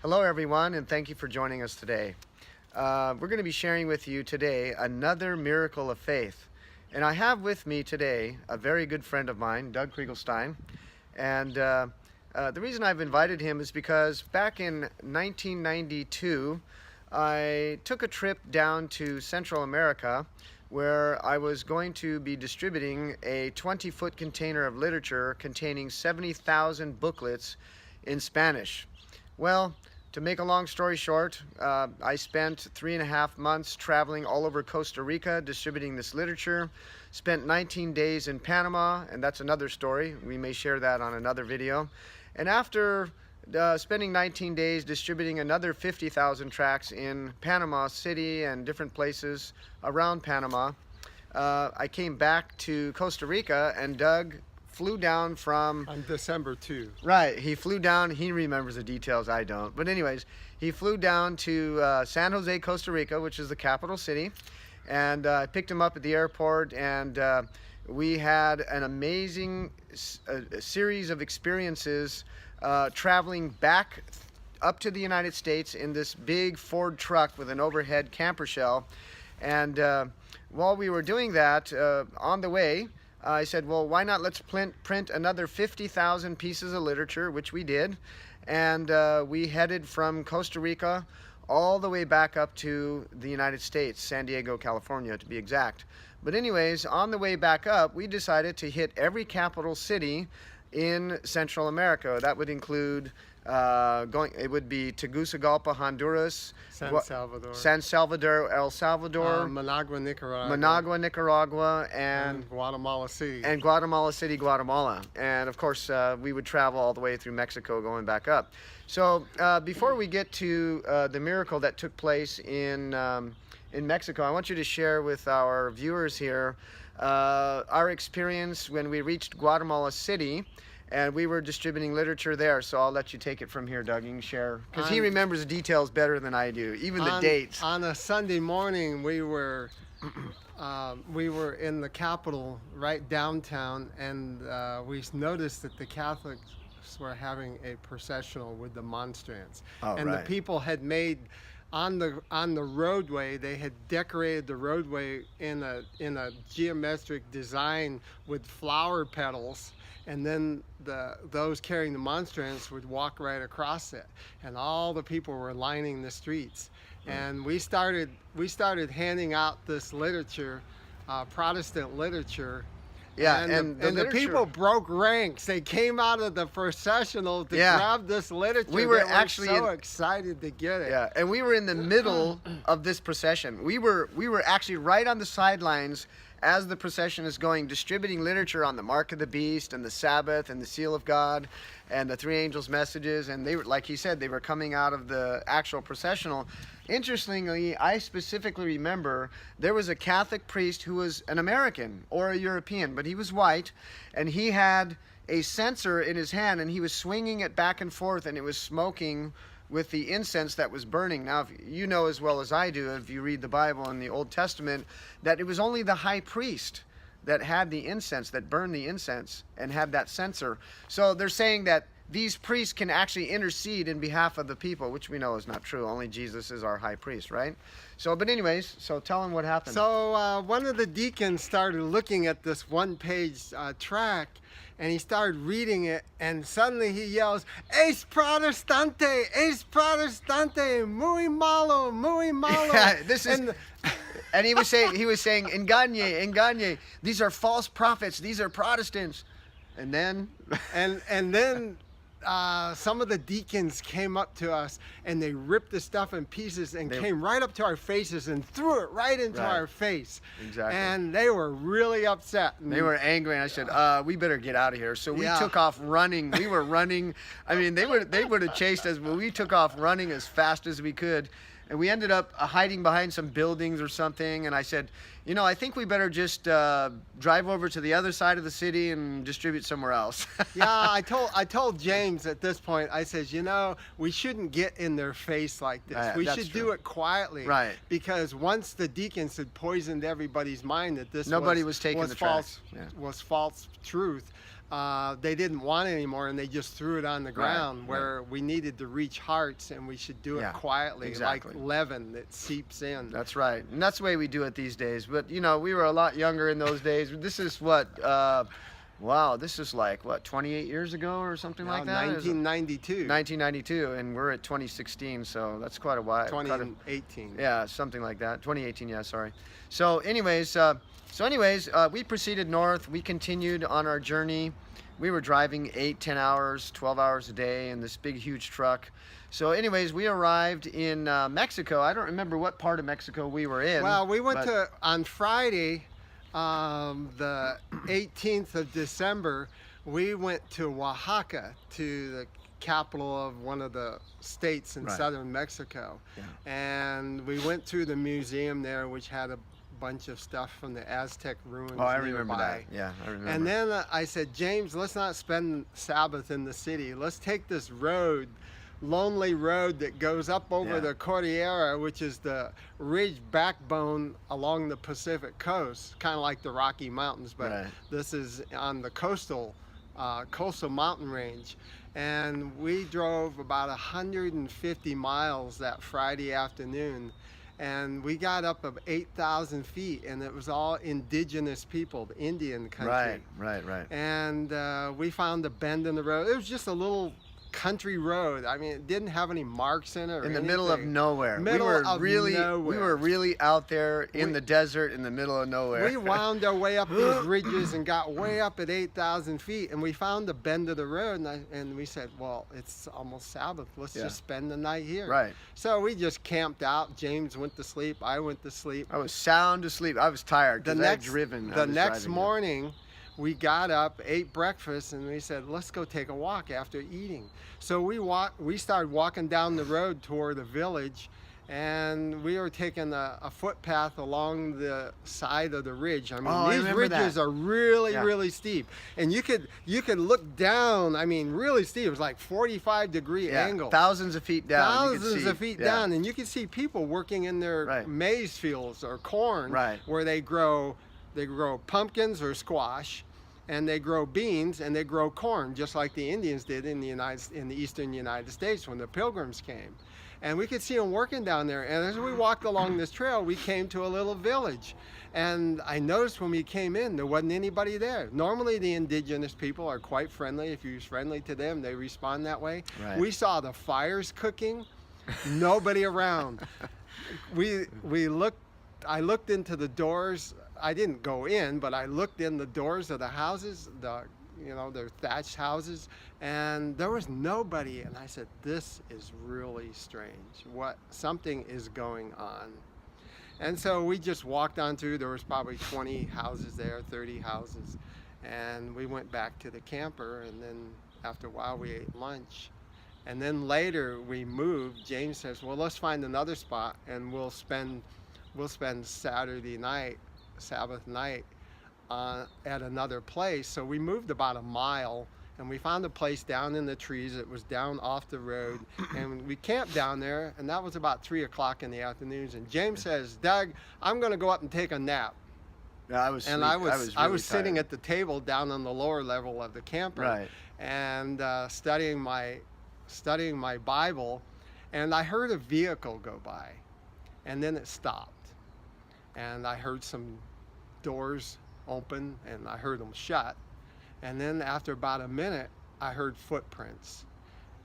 Hello everyone, and thank you for joining us today. We're going to be sharing with you today another miracle of faith. And I have with me today a very good friend of mine, Doug Krieglestein. And the reason I've invited him is because back in 1992, I took a trip down to Central America where I was going to be distributing a 20-foot container of literature containing 70,000 booklets in Spanish. Well, to make a long story short, I spent 3.5 months traveling all over Costa Rica distributing this literature, spent 19 days in Panama, and that's another story. We may share that on another video. And after spending 19 days distributing another 50,000 tracts in Panama City and different places around Panama, I came back to Costa Rica, and Doug flew down from... On December 2. Right, he flew down, he remembers the details, I don't. But anyways, he flew down to San Jose, Costa Rica, which is the capital city. And I picked him up at the airport, and we had an amazing series of experiences traveling back up to the United States in this big Ford truck with an overhead camper shell. And while we were doing that, on the way, I said, well, why not let's print another 50,000 pieces of literature, which we did. And we headed from Costa Rica all the way back up to the United States, San Diego, California, to be exact. But anyways, on the way back up, we decided to hit every capital city in Central America. That would include it would be Tegucigalpa, Honduras, San Salvador, El Salvador, Managua, Nicaragua, and Guatemala City. And Guatemala City, Guatemala. And of course, we would travel all the way through Mexico going back up. So before we get to the miracle that took place in Mexico, I want you to share with our viewers here our experience when we reached Guatemala City. And we were distributing literature there, so I'll let you take it from here, Doug. You can share, because he remembers the details better than I do, even the dates. On a Sunday morning, we were in the Capitol, right downtown, and we noticed that the Catholics were having a processional with the monstrance. Oh, and right. The people had made on the roadway. They had decorated the roadway in a geometric design with flower petals. And then those carrying the monstrance would walk right across it, and all the people were lining the streets. And we started handing out this literature, Protestant literature. Yeah, and the people broke ranks. They came out of the processional to grab this literature. We were actually so excited to get it. Yeah, and we were in the middle of this procession. We were actually right on the sidelines as the procession is going, distributing literature on the mark of the beast and the Sabbath and the seal of God and the three angels' messages. And they were, like he said, they were coming out of the actual processional. Interestingly, I specifically remember there was a Catholic priest who was an American or a European, but he was white, and he had a censer in his hand, and he was swinging it back and forth, and it was smoking with the incense that was burning. Now, you know as well as I do, if you read the Bible in the Old Testament, that it was only the high priest that had the incense, that burned the incense and had that censer. So they're saying that these priests can actually intercede in behalf of the people, which we know is not true. Only Jesus is our high priest, right? So, but anyways, so tell them what happened. So one of the deacons started looking at this one-page tract, and he started reading it, and suddenly he yells, "Es protestante, muy malo, muy malo." Yeah, this is, and he was saying, engañe, these are false prophets, these are Protestants. And then, and then some of the deacons came up to us, and they ripped the stuff in pieces and came right up to our faces and threw it right into our face. Exactly. And they were really upset. They were angry, and I said, we better get out of here. So we took off running. We were running. I mean, they would have chased us, but we took off running as fast as we could. And we ended up hiding behind some buildings or something. And I said, you know, I think we better just drive over to the other side of the city and distribute somewhere else. Yeah, I told James at this point, I said, you know, we shouldn't get in their face like this. We should do it quietly. Right. Because once the deacons had poisoned everybody's mind that this was taking the false, tracks. was false truth, they didn't want it anymore, and they just threw it on the ground, where we needed to reach hearts, and we should do it quietly, exactly. like leaven that seeps in. That's right. And that's the way we do it these days. But, you know, we were a lot younger in those days. This is what, wow, this is like, what, 28 years ago or something like that? 1992. 1992, and we're at 2016, so that's quite a while. 2018. Yeah, something like that. 2018, yeah, sorry. So anyways, we proceeded north. We continued on our journey. We were driving 8, 10 hours, 12 hours a day in this big, huge truck. So anyways, we arrived in Mexico. I don't remember what part of Mexico we were in. Well, we went on Friday, the 18th of December, we went to Oaxaca, to the capital of one of the states in southern Mexico. Yeah. And we went through the museum there, which had a bunch of stuff from the Aztec ruins. Oh, I remember that. Yeah, I remember. And then I said, James, let's not spend Sabbath in the city. Let's take this road, lonely road that goes up over the Cordillera, which is the ridge backbone along the Pacific coast, kind of like the Rocky Mountains, but this is on the coastal mountain range. And we drove about 150 miles that Friday afternoon, and we got up of 8,000 feet, and it was all indigenous people, the Indian country. Right. And we found a bend in the road. It was just a little country road. I mean, it didn't have any marks in it or in the anything. middle of nowhere. We were really out there in the desert in the middle of nowhere. We wound our way up these ridges and got way up at 8,000 feet, and we found a bend of the road, and we said, well, it's almost Sabbath. Let's just spend the night here. Right. So we just camped out. James went to sleep. I went to sleep. I was sound asleep. I was tired because I had driven. The next morning, we got up, ate breakfast, and we said, let's go take a walk after eating. So we started walking down the road toward the village, and we were taking a footpath along the side of the ridge. I mean, these ridges are really steep, and you could look down. I mean, really steep. It was like 45-degree angle. Thousands of feet down. Thousands of feet down, and you could see people working in their maize fields or corn, where they grow pumpkins or squash, and they grow beans, and they grow corn, just like the Indians did in the eastern United States when the Pilgrims came. And we could see them working down there. And as we walked along this trail, we came to a little village. And I noticed when we came in, there wasn't anybody there. Normally, the indigenous people are quite friendly. If you're friendly to them, they respond that way. Right. We saw the fires cooking, nobody around. I looked into the doors. I didn't go in, but I looked in the doors of the houses, they're thatched houses, and there was nobody. And I said, this is really strange. Something is going on. And so we just walked on through. There was probably 20 houses there, 30 houses. And we went back to the camper, and then after a while we ate lunch. And then later we moved. James says, well, let's find another spot, and we'll spend Saturday night, Sabbath night, at another place. So we moved about a mile, and we found a place down in the trees. It was down off the road, and we camped down there, and that was about 3 o'clock in the afternoons. And James says, Doug, I'm going to go up and take a nap. Yeah, I was sitting at the table down on the lower level of the camper, and studying my Bible, and I heard a vehicle go by, and then it stopped, and I heard some doors open, and I heard them shut, and then after about a minute I heard footprints,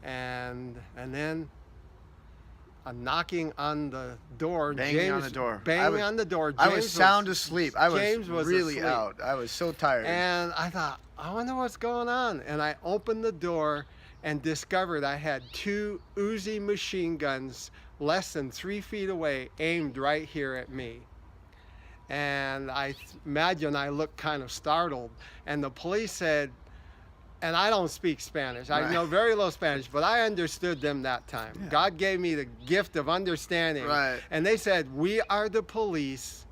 and then a knocking on the door. Banging on the door. James I was sound asleep. I was really asleep. out. I was so tired. And I thought, I wonder what's going on. And I opened the door and discovered I had 2 Uzi machine guns less than 3 feet away, aimed right here at me. And I imagine I looked kind of startled. And the police said, and I don't speak Spanish. I know very little Spanish, but I understood them that time. Yeah. God gave me the gift of understanding. Right. And they said, we are the police.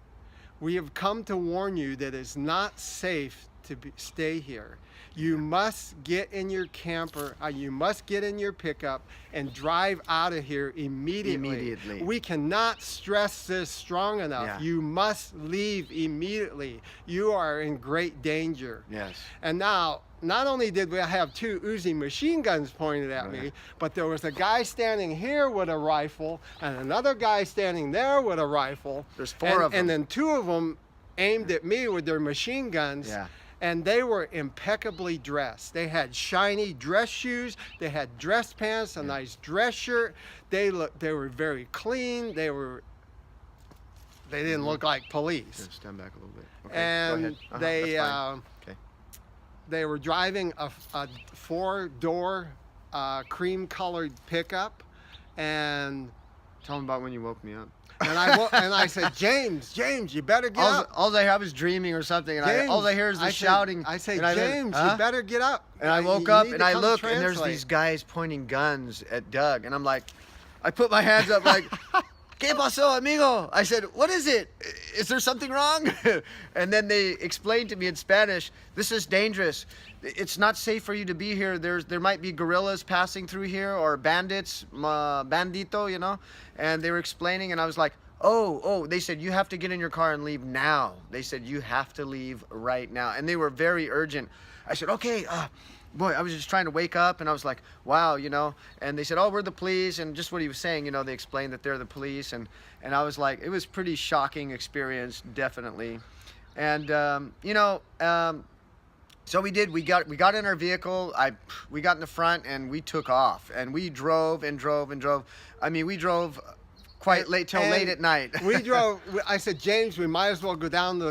We have come to warn you that it's not safe to stay here. You must get in your camper, you must get in your pickup and drive out of here immediately. We cannot stress this strong enough. Yeah. You must leave immediately. You are in great danger. Yes. And now not only did we have 2 Uzi machine guns pointed at me, but there was a guy standing here with a rifle and another guy standing there with a rifle. There's 4 of them. And then 2 of them aimed at me with their machine guns. Yeah. And they were impeccably dressed. They had shiny dress shoes. They had dress pants, a nice dress shirt. They were very clean. They didn't look like police. Here, stand back a little bit. Okay, And go ahead. they Okay. they were driving a 4-door cream-colored pickup, and Tell them about when you woke me up. I said, James, you better get up. All I was dreaming or something, and all I hear is the shouting. I say, and I James, huh? you better get up. And I woke You up need and to I come look, and there's translate. these guys pointing guns at Doug, and I'm like, I put my hands up like, ¿Qué pasó, amigo? I said, what is it? Is there something wrong? And then they explained to me in Spanish, this is dangerous. It's not safe for you to be here. There might be guerrillas passing through here, or bandits, bandito, you know? And they were explaining, and I was like, oh, they said, you have to get in your car and leave now. They said, you have to leave right now. And they were very urgent. I said, okay, boy, I was just trying to wake up, and I was like, wow, you know. And they said, oh, we're the police, and just what he was saying, you know, they explained that they're the police, and I was like, it was pretty shocking experience, definitely. And so we did. We got in our vehicle. We got in the front, and we took off, and we drove and drove and drove. I mean, we drove quite late till late at night. We drove. I said, James, we might as well go down to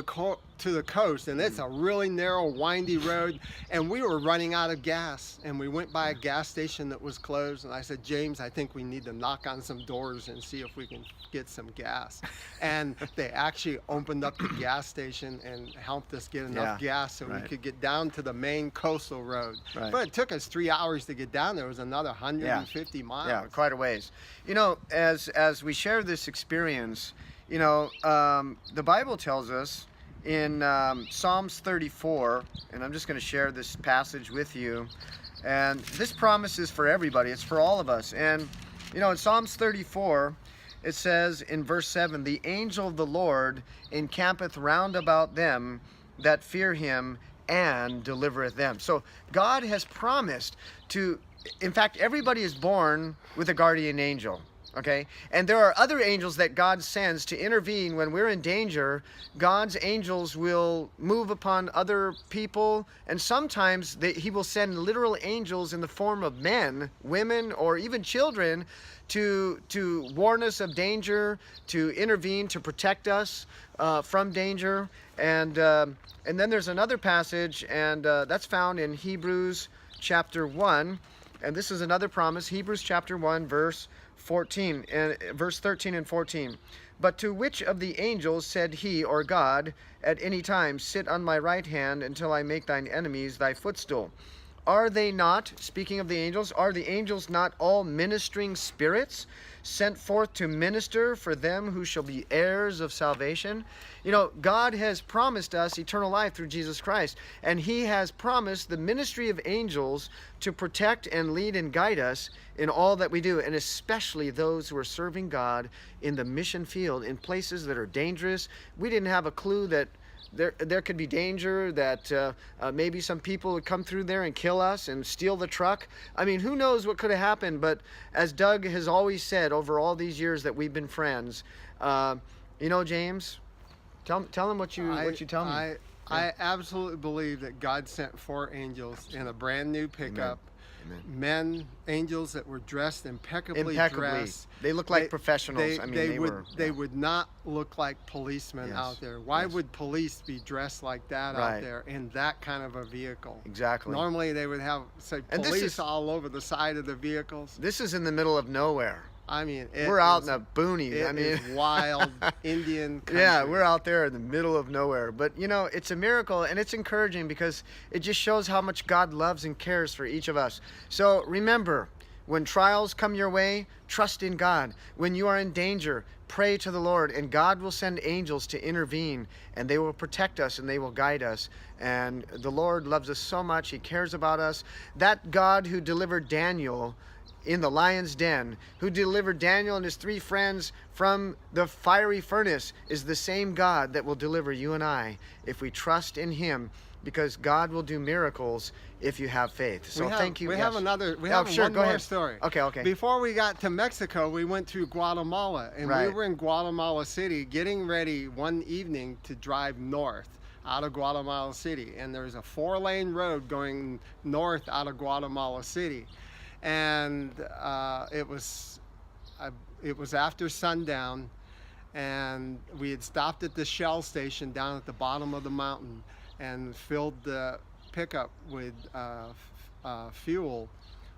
the coast, and it's a really narrow, windy road, and we were running out of gas, and we went by a gas station that was closed, and I said, James, I think we need to knock on some doors and see if we can get some gas. And they actually opened up the gas station and helped us get enough gas so we could get down to the main coastal road. Right. But it took us 3 hours to get down there. It was another 150 miles. Yeah, quite a ways. You know, as we share this experience, you know, the Bible tells us in Psalms 34, and I'm just going to share this passage with you, and this promise is for everybody. It's for all of us. And, you know, in Psalms 34, it says in verse 7, the angel of the Lord encampeth round about them that fear him and delivereth them. So God has promised to, in fact, everybody is born with a guardian angel. Okay, and there are other angels that God sends to intervene when we're in danger. God's angels will move upon other people, and sometimes he will send literal angels in the form of men, women, or even children to warn us of danger, to intervene, to protect us from danger. And then there's another passage, and that's found in Hebrews chapter 1, and this is another promise. Hebrews chapter 1, verse 14 and verse 13 and 14. But to which of the angels said he, or God, at any time, sit on my right hand until I make thine enemies thy footstool? Are they not, speaking of the angels, are the angels not all ministering spirits sent forth to minister for them who shall be heirs of salvation? You know, God has promised us eternal life through Jesus Christ, and he has promised the ministry of angels to protect and lead and guide us in all that we do, and especially those who are serving God in the mission field, in places that are dangerous. We didn't have a clue that there could be danger, that maybe some people would come through there and kill us and steal the truck. I mean, who knows what could have happened? But as Doug has always said over all these years that we've been friends, you know, James, tell him what you tell me. I absolutely believe that God sent 4 angels in a brand new pickup. Amen. Angels that were dressed impeccably dressed. They look like professionals. They would not look like policemen out there. Why would police be dressed like that out there in that kind of a vehicle? Exactly. Normally they would have, say, police all over the side of the vehicles. This is in the middle of nowhere. I mean, we're out in the boonies. It's wild Indian country. Yeah, we're out there in the middle of nowhere. But, you know, it's a miracle, and it's encouraging because it just shows how much God loves and cares for each of us. So remember, when trials come your way, trust in God. When you are in danger, pray to the Lord, and God will send angels to intervene, and they will protect us and they will guide us. And the Lord loves us so much. He cares about us. That God who delivered Daniel in the lion's den, who delivered Daniel and his 3 friends from the fiery furnace, is the same God that will deliver you and I if we trust in him because God will do miracles if you have faith. So thank you. We Yes. have another. We Oh, have sure, one go more ahead. story. Okay. Before we got to Mexico, we went through Guatemala, and we Right. were in Guatemala City, getting ready one evening to drive north out of Guatemala City. And there's a 4-lane road going north out of Guatemala City, and it was after sundown, and we had stopped at the Shell station down at the bottom of the mountain and filled the pickup with fuel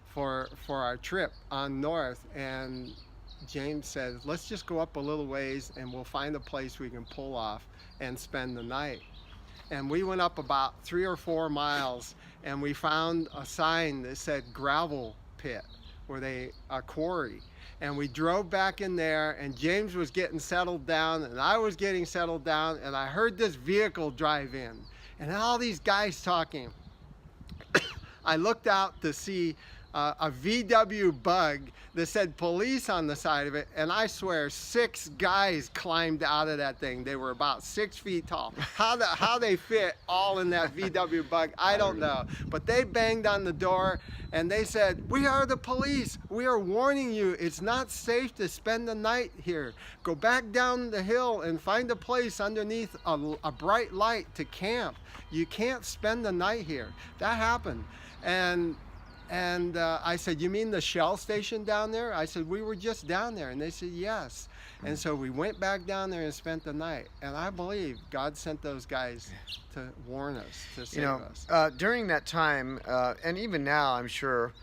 for our trip on north. And James said, let's just go up a little ways and we'll find a place we can pull off and spend the night. And we went up about 3 or 4 miles, and we found a sign that said gravel pit, a quarry. And we drove back in there, and James was getting settled down, and I was getting settled down, and I heard this vehicle drive in, and all these guys talking. I looked out to see a VW Bug that said police on the side of it, and I swear 6 guys climbed out of that thing. They were about 6 feet tall. How they fit all in that VW Bug, I don't know. But they banged on the door and they said, we are the police. We are warning you, it's not safe to spend the night here. Go back down the hill and find a place underneath a bright light to camp. You can't spend the night here. That happened. And I said, you mean the Shell station down there? I said, we were just down there. And they said, yes. And so we went back down there and spent the night. And I believe God sent those guys to warn us, to save us. During that time, and even now, I'm sure,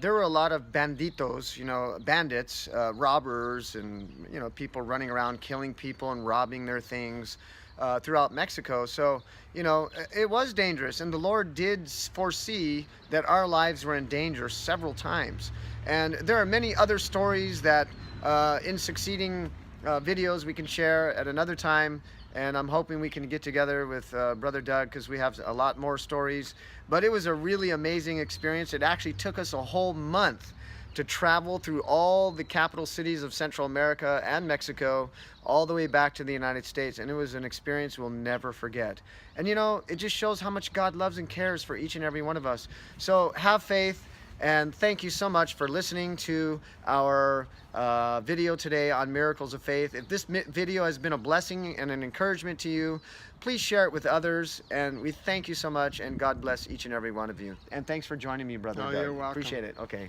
there were a lot of banditos, bandits, robbers, and, people running around killing people and robbing their things throughout Mexico. So, it was dangerous, and the Lord did foresee that our lives were in danger several times. And there are many other stories that in succeeding videos we can share at another time, and I'm hoping we can get together with Brother Doug, because we have a lot more stories. But it was a really amazing experience. It actually took us a whole month to travel through all the capital cities of Central America and Mexico, all the way back to the United States. And it was an experience we'll never forget. And it just shows how much God loves and cares for each and every one of us. So have faith, and thank you so much for listening to our video today on Miracles of Faith. If this video has been a blessing and an encouragement to you, please share it with others. And we thank you so much, and God bless each and every one of you. And thanks for joining me, Brother Doug. You're welcome. Appreciate it. Okay.